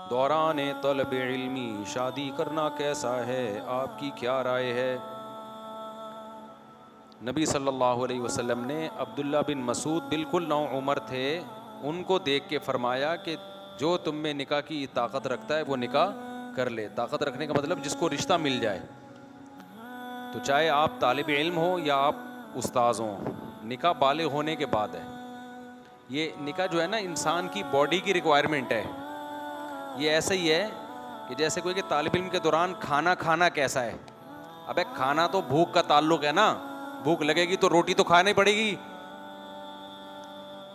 दौरान तलब इल्मी शादी करना कैसा है, आपकी क्या राय है। नबी सल्लल्लाहु अलैहि वसल्लम ने अब्दुल्ला बिन मसूद बिल्कुल नौ उम्र थे, उनको देख के फरमाया कि जो तुम में निकाह की ताकत रखता है वो निकाह कर ले। ताकत रखने का मतलब जिसको रिश्ता मिल जाए। तो चाहे आप तालिब इल्म हो या आप उस्ताज हो, निकाह बालिग होने के बाद है। ये निकाह जो है ना, इंसान की बॉडी की रिक्वायरमेंट है। ये ऐसे ही है कि जैसे कोई कि तालिब इल्म के दौरान खाना खाना कैसा है। अबे खाना तो भूख का ताल्लुक है ना, भूख लगेगी तो रोटी तो खानी पड़ेगी।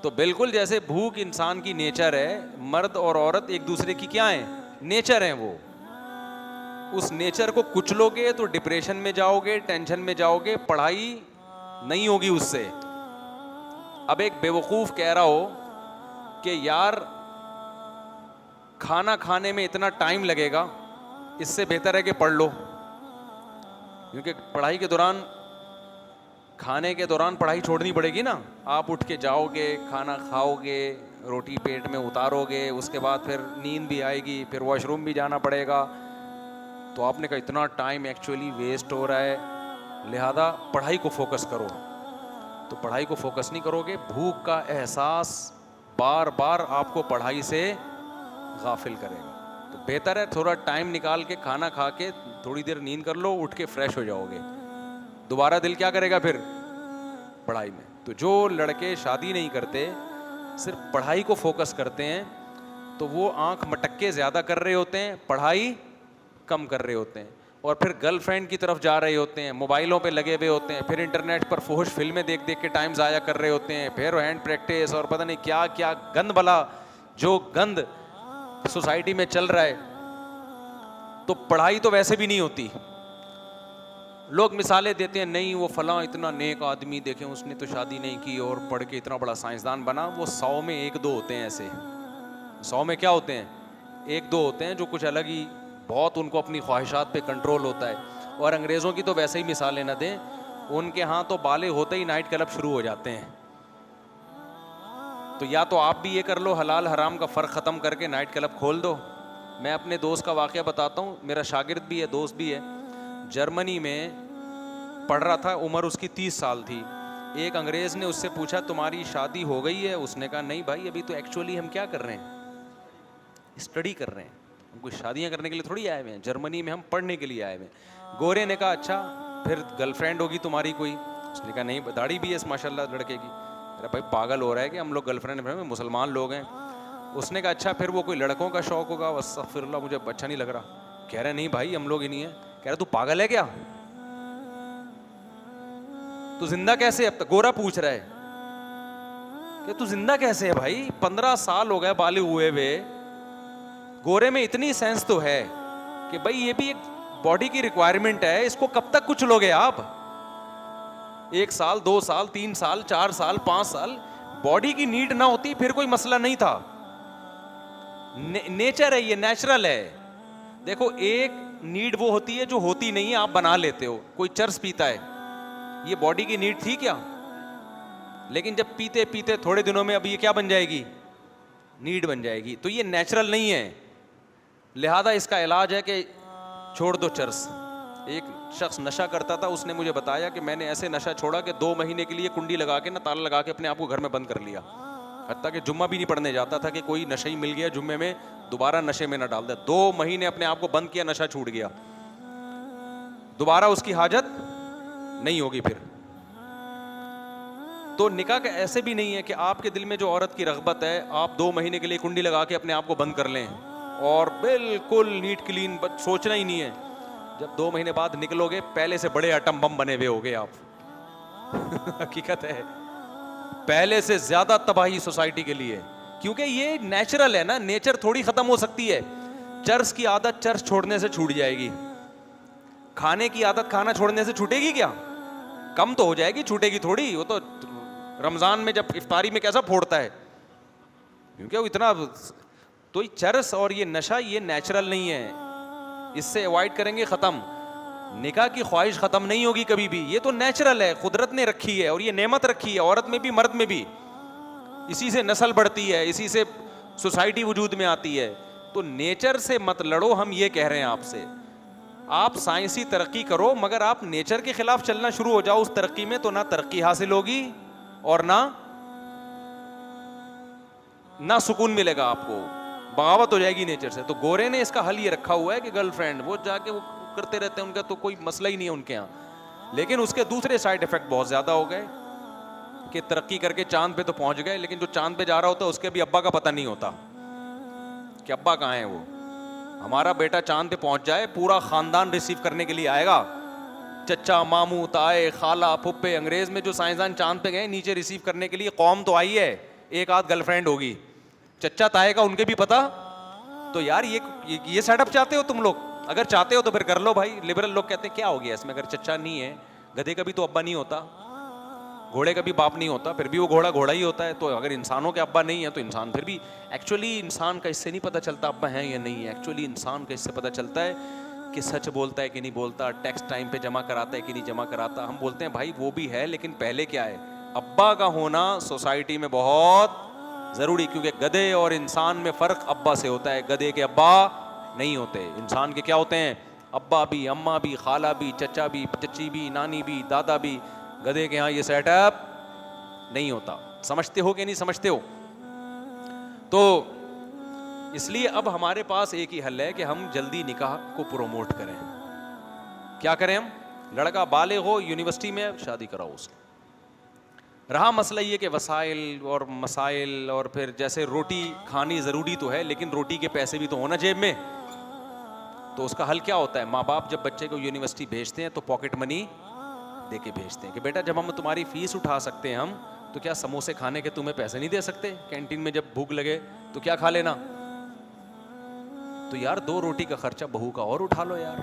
तो बिल्कुल जैसे भूख इंसान की नेचर है, मर्द और औरत एक दूसरे की क्या है, नेचर है। वो उस नेचर को कुचलोगे तो डिप्रेशन में जाओगे, टेंशन में जाओगे, पढ़ाई नहीं होगी उससे। अब एक बेवकूफ कह रहा हो कि यार खाना खाने में इतना टाइम लगेगा, इससे बेहतर है कि पढ़ लो। क्योंकि पढ़ाई के दौरान, खाने के दौरान पढ़ाई छोड़नी पड़ेगी ना। आप उठ के जाओगे, खाना खाओगे, रोटी पेट में उतारोगे, उसके बाद फिर नींद भी आएगी, फिर वॉशरूम भी जाना पड़ेगा। तो आपने कहा इतना टाइम एक्चुअली वेस्ट हो रहा है, लिहाजा पढ़ाई को फोकस करो। तो पढ़ाई को फोकस नहीं करोगे, भूख का एहसास बार बार आपको पढ़ाई से गाफिल करेगा। तो बेहतर है थोड़ा टाइम निकाल के खाना खा के थोड़ी देर नींद कर लो, उठ के फ्रेश हो जाओगे। दोबारा दिल क्या करेगा फिर, पढ़ाई में। तो जो लड़के शादी नहीं करते, सिर्फ पढ़ाई को फोकस करते हैं, तो वो आंख मटक्के ज्यादा कर रहे होते हैं, पढ़ाई कम कर रहे होते हैं। और फिर गर्लफ्रेंड की तरफ जा रहे होते हैं, मोबाइलों पे लगे हुए होते हैं, फिर इंटरनेट पर फुहश फिल्में देख देख के टाइम ज़ाया कर रहे होते हैं, फिर हैंड प्रैक्टिस और पता नहीं क्या क्या गंद भला जो गंद सोसाइटी में चल रहा है। तो पढ़ाई तो वैसे भी नहीं होती। लोग मिसालें देते हैं, नहीं वो फलां इतना नेक आदमी, देखें उसने तो शादी नहीं की और पढ़ के इतना बड़ा साइंसदान बना। वो 100 में 1-2 होते हैं ऐसे। 100 में क्या होते हैं, 1-2 होते हैं जो कुछ अलग ही, बहुत उनको अपनी ख्वाहिशात पे कंट्रोल होता है। और अंग्रेज़ों की तो वैसे ही मिसालें न दें, उनके यहाँ तो बाले होते ही नाइट क्लब शुरू हो जाते हैं। तो या तो आप भी ये कर लो, हलाल हराम का फ़र्क ख़त्म करके नाइट क्लब खोल दो। मैं अपने दोस्त का वाक़या बताता हूँ, मेरा शागिर्द भी है, दोस्त भी है। जर्मनी में पढ़ रहा था, उम्र उसकी 30 साल थी। एक अंग्रेज़ ने उससे पूछा तुम्हारी शादी हो गई है? उसने कहा नहीं भाई, अभी तो एक्चुअली हम क्या कर रहे हैं, स्टडी कर रहे हैं। हम कोई शादियाँ करने के लिए थोड़ी आए हुए हैं, जर्मनी में हम पढ़ने के लिए आए हुए हैं। गोरे ने कहा अच्छा फिर गर्लफ्रेंड होगी तुम्हारी कोई? उसने कहा नहीं, दाढ़ी भी है माशाल्लाह लड़के की। अरे भाई पागल हो रहा है कि हम लोग गर्लफ्रेंड में मुसलमान लोग हैं। उसने कहा अच्छा फिर वो कोई लड़कों का शौक होगा? अस्तगफिरुल्लाह, मुझे अच्छा नहीं लग रहा। कह रहे नहीं भाई हम लोग ही नहीं है। कह रहा तू पागल है क्या, तू जिंदा कैसे? अब तक गोरा पूछ रहा है कि तू जिंदा कैसे है भाई, 15 साल हो गए बालिग हुए हुए। गोरे में इतनी सेंस तो है कि भाई ये भी एक बॉडी की रिक्वायरमेंट है, इसको कब तक कुछ लोगे आप? 1 साल 2 साल 3 साल 4 साल 5 साल बॉडी की नीड ना होती फिर कोई मसला नहीं था। नेचर है, ये नेचुरल है। देखो एक नीड वो होती है जो होती नहीं है, आप बना लेते हो। कोई चर्स पीता है, ये बॉडी की नीड थी क्या? लेकिन जब पीते पीते थोड़े दिनों में अब ये क्या बन जाएगी, नीड बन जाएगी। तो ये नेचुरल नहीं है, लिहाजा इसका इलाज है कि छोड़ दो चर्स। एक शख्स नशा करता था, उसने मुझे बताया कि मैंने ऐसे नशा छोड़ा कि 2 महीने के लिए कुंडी लगा के ना, ताला लगा के अपने आप को घर में बंद कर लिया। हत्ता कि जुम्मा भी नहीं पढ़ने जाता था कि कोई नशा ही मिल गया जुम्मे में, दोबारा नशे में ना डाल दे। 2 महीने अपने आप को बंद किया, नशा छूट गया, दोबारा उसकी हाजत नहीं होगी फिर। तो निकाह का ऐसे भी नहीं है कि आपके दिल में जो औरत की रग़बत है, आप 2 महीने के लिए कुंडी लगा के अपने आप को बंद कर लें और बिल्कुल नीट क्लीन, सोचना ही नहीं है। जब 2 महीने बाद निकलोगे, पहले से बड़े एटम बम बने हुए होगे आप। हकीकत है, पहले से ज्यादा तबाही सोसाइटी के लिए। क्योंकि ये नेचुरल है ना, नेचर थोड़ी खत्म हो सकती है। चर्स की आदत चर्स छोड़ने से छूट जाएगी, खाने की आदत खाना छोड़ने से छूटेगी क्या? कम तो हो जाएगी, छूटेगी थोड़ी। वो तो रमजान में जब इफ्तारी में कैसा फोड़ता है, क्योंकि वो इतना। तो ये चरस और ये नशा ये नेचुरल नहीं है, इससे अवॉइड करेंगे, खत्म। निकाह की ख्वाहिश खत्म नहीं होगी कभी भी, ये तो नेचुरल है, कुदरत ने रखी है और ये नेमत रखी है, औरत में भी मर्द में भी। इसी से नस्ल बढ़ती है, इसी से सोसाइटी वजूद में आती है। तो नेचर से मत लड़ो, हम ये कह रहे हैं आपसे। आप साइंसी तरक्की करो, मगर आप नेचर के खिलाफ चलना शुरू हो जाओ उस तरक्की में, तो ना तरक्की हासिल होगी और ना सुकून मिलेगा आपको, बगावत हो जाएगी नेचर से। तो गोरे ने इसका हल ये रखा हुआ है कि गर्लफ्रेंड वो जाके वो करते रहते हैं, उनका तो कोई मसला ही नहीं है उनके यहाँ। लेकिन उसके दूसरे साइड इफेक्ट बहुत ज्यादा हो गए कि तरक्की करके चांद पे तो पहुंच गए, लेकिन जो चांद पे जा रहा होता है उसके भी अब्बा का पता नहीं होता कि अब्बा कहाँ है वो। हमारा बेटा चांद पे पहुंच जाए, पूरा खानदान रिसीव करने के लिए आएगा, चचा, मामू, ताए, खाला, फुप्पे। अंग्रेज में जो साइंसदान चांद पे गए नीचे रिसीव करने के लिए, कौम तो आई है, एक आध गर्लफ्रेंड होगी, चचा ताए का उनके भी पता। तो यार ये सेटअप चाहते हो तुम लोग? अगर चाहते हो तो फिर कर लो भाई। लिबरल लोग कहते हैं क्या हो गया इसमें, अगर चचा नहीं है, गधे का भी तो अब्बा नहीं होता, घोड़े का भी बाप नहीं होता, फिर भी वो घोड़ा घोड़ा ही होता है। तो अगर इंसानों के अब्बा नहीं है तो इंसान फिर भी, एक्चुअली इंसान का इससे नहीं पता चलता अब्बा है या नहीं है। एक्चुअली इंसान का इससे पता चलता है कि सच बोलता है कि नहीं बोलता, टैक्स टाइम पे जमा कराता है कि नहीं जमा कराता। हम बोलते हैं भाई वो भी है, लेकिन पहले क्या है, अब्बा का होना सोसाइटी में बहुत जरूरी, क्योंकि गधे और इंसान में फर्क अब्बा से होता है। गधे के अब्बा नहीं होते, इंसान के क्या होते हैं, अब्बा भी, अम्मा भी, खाला भी, चचा भी, चची भी, नानी भी, दादा भी। गधे के यहाँ ये सेटअप नहीं होता। समझते हो कि नहीं समझते हो? तो इसलिए अब हमारे पास एक ही हल है कि हम जल्दी निकाह को प्रोमोट करें। क्या करें हम? लड़का बालिग हो, यूनिवर्सिटी में शादी कराओ उसको। रहा मसला ये कि वसाइल और मसाइल, और फिर जैसे रोटी खानी ज़रूरी तो है, लेकिन रोटी के पैसे भी तो होना जेब में। तो उसका हल क्या होता है? माँ बाप जब बच्चे को यूनिवर्सिटी भेजते हैं तो पॉकेट मनी दे के भेजते हैं कि बेटा जब हम तुम्हारी फीस उठा सकते हैं हम, तो क्या समोसे खाने के तुम्हें पैसे नहीं दे सकते? कैंटीन में जब भूख लगे तो क्या खा लेना। तो यार 2 रोटी का खर्चा बहू का और उठा लो यार।